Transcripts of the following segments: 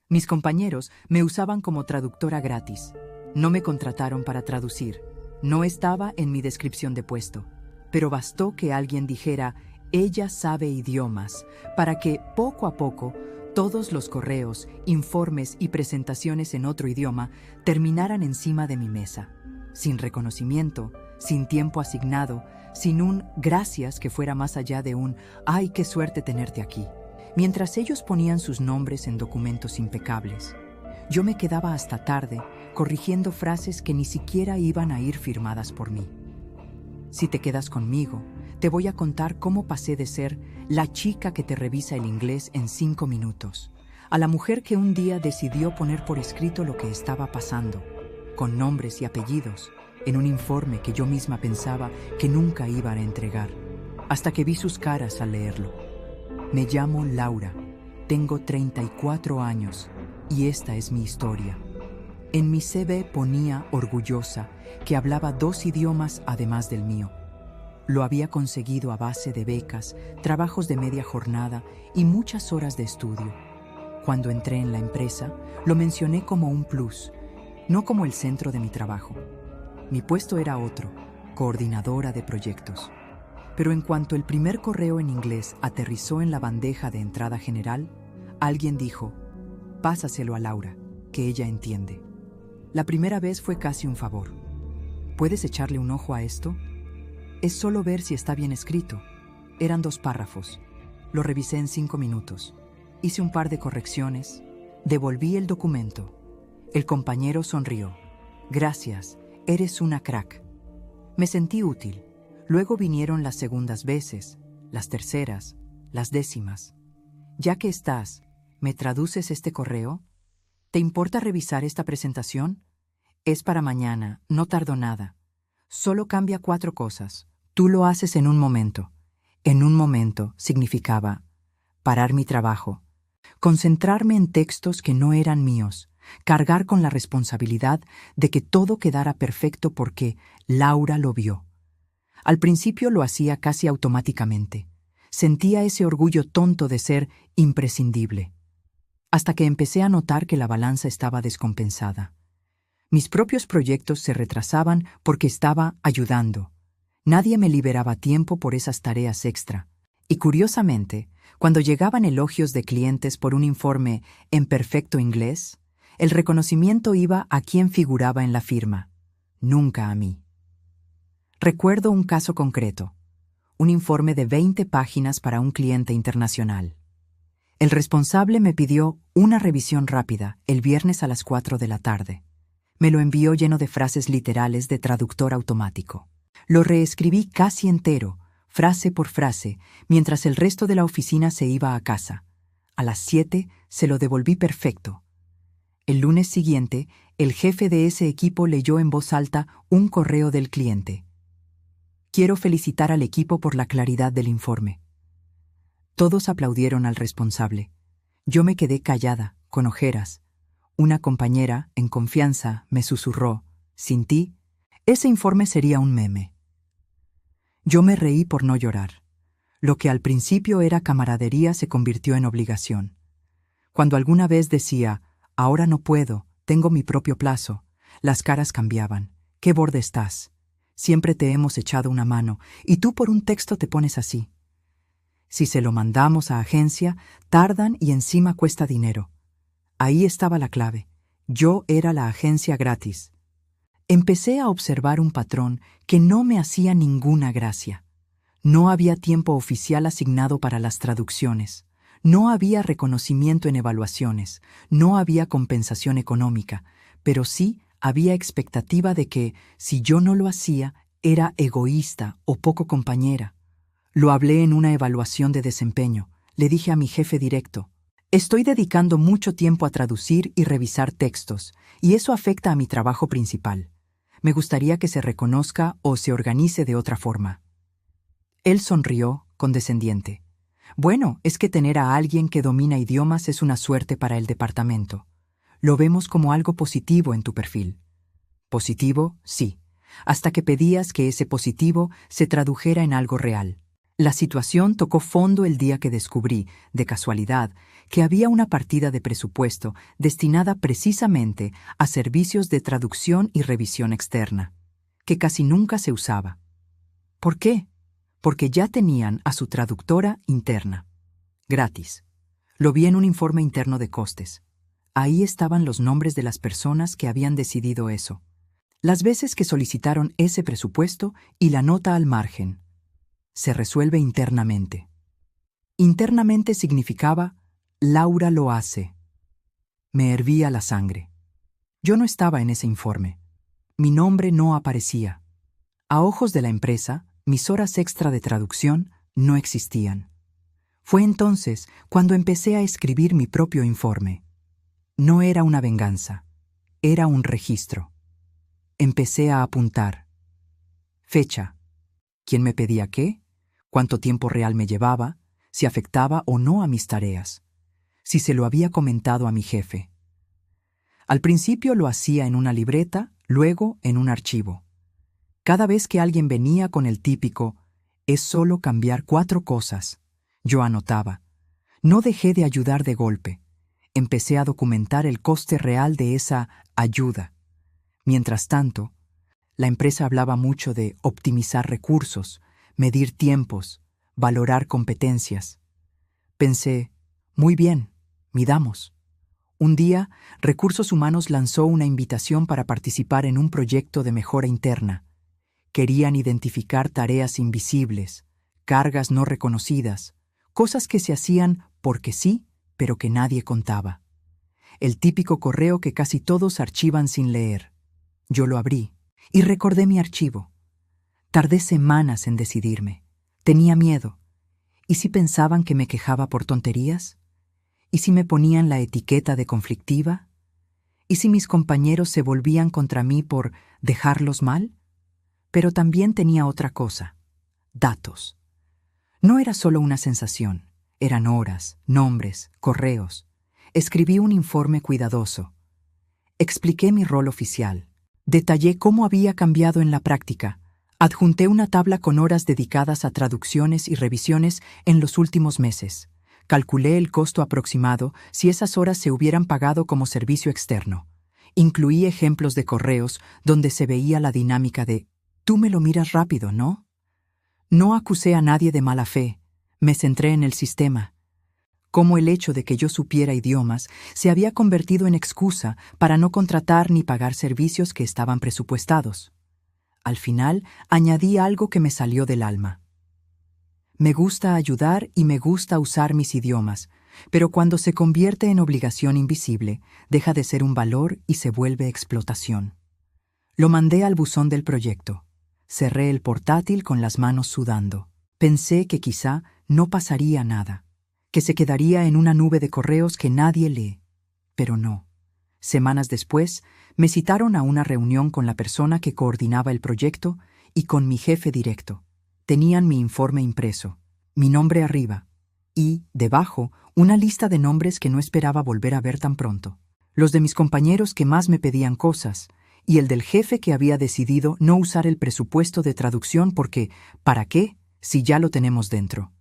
Mis compañeros me usaban como traductora gratis. No me contrataron para traducir. No estaba en mi descripción de puesto. Pero bastó que alguien dijera, ella sabe idiomas, para que, poco a poco, todos los correos, informes y presentaciones en otro idioma terminaran encima de mi mesa. Sin reconocimiento, sin tiempo asignado, sin un gracias que fuera más allá de un ¡ay, qué suerte tenerte aquí! Mientras ellos ponían sus nombres en documentos impecables, yo me quedaba hasta tarde corrigiendo frases que ni siquiera iban a ir firmadas por mí. Si te quedas conmigo, te voy a contar cómo pasé de ser la chica que te revisa el inglés en 5 minutos, a la mujer que un día decidió poner por escrito lo que estaba pasando, con nombres y apellidos, en un informe que yo misma pensaba que nunca iba a entregar, hasta que vi sus caras al leerlo. Me llamo Laura, tengo 34 años y esta es mi historia. En mi CV ponía orgullosa que hablaba 2 idiomas además del mío. Lo había conseguido a base de becas, trabajos de media jornada y muchas horas de estudio. Cuando entré en la empresa, lo mencioné como un plus, no como el centro de mi trabajo. Mi puesto era otro, coordinadora de proyectos. Pero en cuanto el primer correo en inglés aterrizó en la bandeja de entrada general, alguien dijo, pásaselo a Laura, que ella entiende. La primera vez fue casi un favor. ¿Puedes echarle un ojo a esto? Es solo ver si está bien escrito. Eran 2 párrafos. Lo revisé en 5 minutos. Hice un par de correcciones. Devolví el documento. El compañero sonrió. Gracias, eres una crack. Me sentí útil. Luego vinieron las segundas veces, las terceras, las décimas. Ya que estás, ¿me traduces este correo? ¿Te importa revisar esta presentación? Es para mañana, no tardo nada. Solo cambia 4 cosas. Tú lo haces en un momento. En un momento significaba parar mi trabajo, concentrarme en textos que no eran míos, cargar con la responsabilidad de que todo quedara perfecto porque Laura lo vio. Al principio lo hacía casi automáticamente. Sentía ese orgullo tonto de ser imprescindible. Hasta que empecé a notar que la balanza estaba descompensada. Mis propios proyectos se retrasaban porque estaba ayudando. Nadie me liberaba tiempo por esas tareas extra. Y curiosamente, cuando llegaban elogios de clientes por un informe en perfecto inglés, el reconocimiento iba a quien figuraba en la firma, nunca a mí. Recuerdo un caso concreto, un informe de 20 páginas para un cliente internacional. El responsable me pidió una revisión rápida el viernes a las 4 de la tarde. Me lo envió lleno de frases literales de traductor automático. Lo reescribí casi entero, frase por frase, mientras el resto de la oficina se iba a casa. A las 7 se lo devolví perfecto. El lunes siguiente, el jefe de ese equipo leyó en voz alta un correo del cliente. Quiero felicitar al equipo por la claridad del informe. Todos aplaudieron al responsable. Yo me quedé callada, con ojeras. Una compañera, en confianza, me susurró, «Sin ti, ese informe sería un meme». Yo me reí por no llorar. Lo que al principio era camaradería se convirtió en obligación. Cuando alguna vez decía, «Ahora no puedo, tengo mi propio plazo», las caras cambiaban. «¿Qué borde estás? Siempre te hemos echado una mano, y tú por un texto te pones así». Si se lo mandamos a agencia, tardan y encima cuesta dinero. Ahí estaba la clave. Yo era la agencia gratis. Empecé a observar un patrón que no me hacía ninguna gracia. No había tiempo oficial asignado para las traducciones. No había reconocimiento en evaluaciones. No había compensación económica. Pero sí había expectativa de que, si yo no lo hacía, era egoísta o poco compañera. Lo hablé en una evaluación de desempeño. Le dije a mi jefe directo, estoy dedicando mucho tiempo a traducir y revisar textos, y eso afecta a mi trabajo principal. Me gustaría que se reconozca o se organice de otra forma. Él sonrió, condescendiente. Bueno, es que tener a alguien que domina idiomas es una suerte para el departamento. Lo vemos como algo positivo en tu perfil. Positivo, sí, hasta que pedías que ese positivo se tradujera en algo real. La situación tocó fondo el día que descubrí, de casualidad, que había una partida de presupuesto destinada precisamente a servicios de traducción y revisión externa, que casi nunca se usaba. ¿Por qué? Porque ya tenían a su traductora interna. Gratis. Lo vi en un informe interno de costes. Ahí estaban los nombres de las personas que habían decidido eso, las veces que solicitaron ese presupuesto y la nota al margen. Se resuelve internamente. Internamente significaba Laura lo hace. Me hervía la sangre. Yo no estaba en ese informe. Mi nombre no aparecía. A ojos de la empresa, mis horas extra de traducción no existían. Fue entonces cuando empecé a escribir mi propio informe. No era una venganza, era un registro. Empecé a apuntar. Fecha. ¿Quién me pedía qué? ¿Cuánto tiempo real me llevaba? Si afectaba o no a mis tareas. Si se lo había comentado a mi jefe. Al principio lo hacía en una libreta, luego en un archivo. Cada vez que alguien venía con el típico, es solo cambiar 4 cosas, yo anotaba. No dejé de ayudar de golpe. Empecé a documentar el coste real de esa ayuda. Mientras tanto, la empresa hablaba mucho de optimizar recursos, medir tiempos, valorar competencias. Pensé, muy bien, midamos. Un día, Recursos Humanos lanzó una invitación para participar en un proyecto de mejora interna. Querían identificar tareas invisibles, cargas no reconocidas, cosas que se hacían porque sí, pero que nadie contaba. El típico correo que casi todos archivan sin leer. Yo lo abrí y recordé mi archivo. Tardé semanas en decidirme. Tenía miedo. ¿Y si pensaban que me quejaba por tonterías? ¿Y si me ponían la etiqueta de conflictiva? ¿Y si mis compañeros se volvían contra mí por dejarlos mal? Pero también tenía otra cosa. Datos. No era solo una sensación. Eran horas, nombres, correos. Escribí un informe cuidadoso. Expliqué mi rol oficial. Detallé cómo había cambiado en la práctica. Adjunté una tabla con horas dedicadas a traducciones y revisiones en los últimos meses. Calculé el costo aproximado si esas horas se hubieran pagado como servicio externo. Incluí ejemplos de correos donde se veía la dinámica de «tú me lo miras rápido, ¿no?» No acusé a nadie de mala fe. Me centré en el sistema. Cómo el hecho de que yo supiera idiomas se había convertido en excusa para no contratar ni pagar servicios que estaban presupuestados. Al final, añadí algo que me salió del alma. Me gusta ayudar y me gusta usar mis idiomas, pero cuando se convierte en obligación invisible, deja de ser un valor y se vuelve explotación. Lo mandé al buzón del proyecto. Cerré el portátil con las manos sudando. Pensé que quizá no pasaría nada, que se quedaría en una nube de correos que nadie lee. Pero no. Semanas después, me citaron a una reunión con la persona que coordinaba el proyecto y con mi jefe directo. Tenían mi informe impreso, mi nombre arriba, y, debajo, una lista de nombres que no esperaba volver a ver tan pronto. Los de mis compañeros que más me pedían cosas, y el del jefe que había decidido no usar el presupuesto de traducción porque, ¿para qué?, si ya lo tenemos dentro.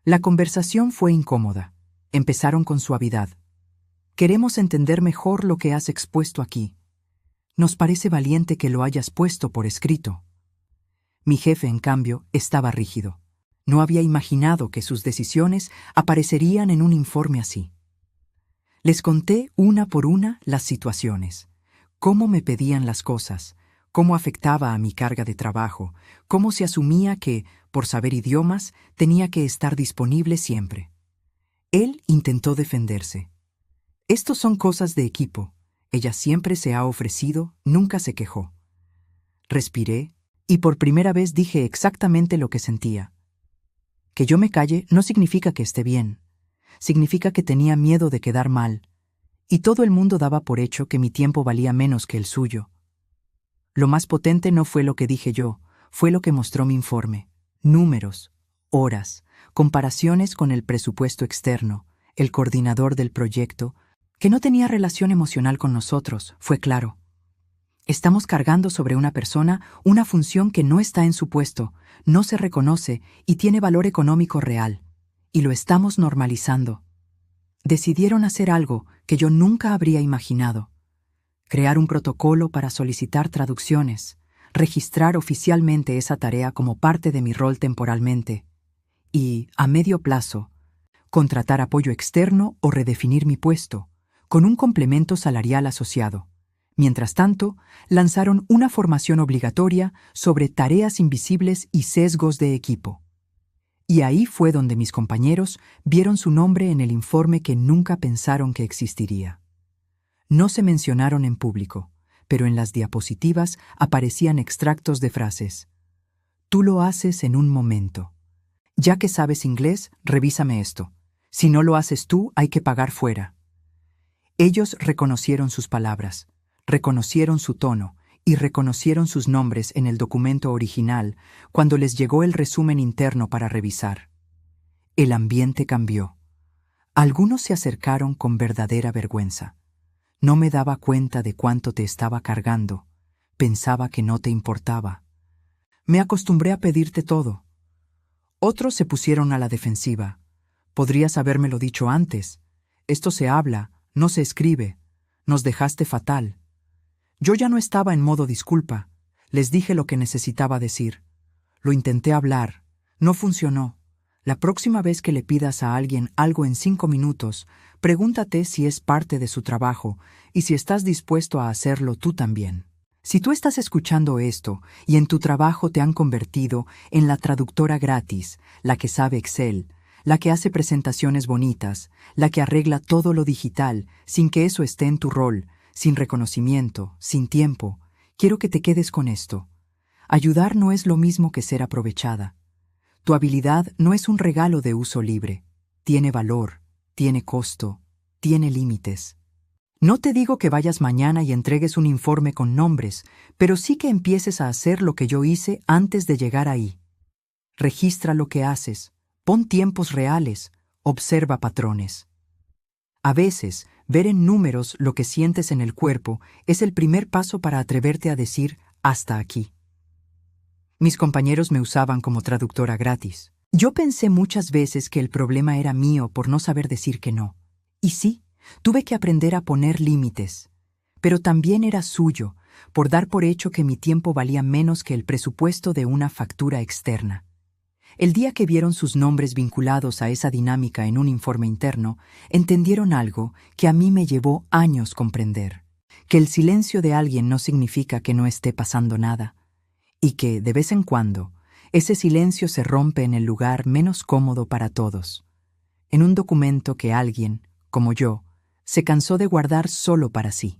La conversación fue incómoda. Empezaron con suavidad. Queremos entender mejor lo que has expuesto aquí. Nos parece valiente que lo hayas puesto por escrito. Mi jefe, en cambio, estaba rígido. No había imaginado que sus decisiones aparecerían en un informe así. Les conté una por una las situaciones, cómo me pedían las cosas, cómo afectaba a mi carga de trabajo, cómo se asumía que, por saber idiomas, tenía que estar disponible siempre. Él intentó defenderse. Estos son cosas de equipo. Ella siempre se ha ofrecido, nunca se quejó. Respiré y por primera vez dije exactamente lo que sentía. Que yo me calle no significa que esté bien. Significa que tenía miedo de quedar mal. Y todo el mundo daba por hecho que mi tiempo valía menos que el suyo. Lo más potente no fue lo que dije yo, fue lo que mostró mi informe. Números, horas, comparaciones con el presupuesto externo, el coordinador del proyecto, que no tenía relación emocional con nosotros, fue claro. Estamos cargando sobre una persona una función que no está en su puesto, no se reconoce y tiene valor económico real. Y lo estamos normalizando. Decidieron hacer algo que yo nunca habría imaginado. Crear un protocolo para solicitar traducciones, registrar oficialmente esa tarea como parte de mi rol temporalmente y, a medio plazo, contratar apoyo externo o redefinir mi puesto, con un complemento salarial asociado. Mientras tanto, lanzaron una formación obligatoria sobre tareas invisibles y sesgos de equipo. Y ahí fue donde mis compañeros vieron su nombre en el informe que nunca pensaron que existiría. No se mencionaron en público, pero en las diapositivas aparecían extractos de frases. Tú lo haces en un momento. Ya que sabes inglés, revísame esto. Si no lo haces tú, hay que pagar fuera. Ellos reconocieron sus palabras, reconocieron su tono y reconocieron sus nombres en el documento original cuando les llegó el resumen interno para revisar. El ambiente cambió. Algunos se acercaron con verdadera vergüenza. No me daba cuenta de cuánto te estaba cargando. Pensaba que no te importaba. Me acostumbré a pedirte todo. Otros se pusieron a la defensiva. Podrías habérmelo dicho antes. Esto se habla, no se escribe. Nos dejaste fatal. Yo ya no estaba en modo disculpa. Les dije lo que necesitaba decir. Lo intenté hablar. No funcionó. La próxima vez que le pidas a alguien algo en 5 minutos, pregúntate si es parte de su trabajo y si estás dispuesto a hacerlo tú también. Si tú estás escuchando esto y en tu trabajo te han convertido en la traductora gratis, la que sabe Excel, la que hace presentaciones bonitas, la que arregla todo lo digital sin que eso esté en tu rol, sin reconocimiento, sin tiempo, quiero que te quedes con esto. Ayudar no es lo mismo que ser aprovechada. Tu habilidad no es un regalo de uso libre. Tiene valor, tiene costo, tiene límites. No te digo que vayas mañana y entregues un informe con nombres, pero sí que empieces a hacer lo que yo hice antes de llegar ahí. Registra lo que haces, pon tiempos reales, observa patrones. A veces, ver en números lo que sientes en el cuerpo es el primer paso para atreverte a decir hasta aquí. Mis compañeros me usaban como traductora gratis. Yo pensé muchas veces que el problema era mío por no saber decir que no. Y sí, tuve que aprender a poner límites. Pero también era suyo, por dar por hecho que mi tiempo valía menos que el presupuesto de una factura externa. El día que vieron sus nombres vinculados a esa dinámica en un informe interno, entendieron algo que a mí me llevó años comprender. Que el silencio de alguien no significa que no esté pasando nada. Y que, de vez en cuando, ese silencio se rompe en el lugar menos cómodo para todos. En un documento que alguien, como yo, se cansó de guardar solo para sí.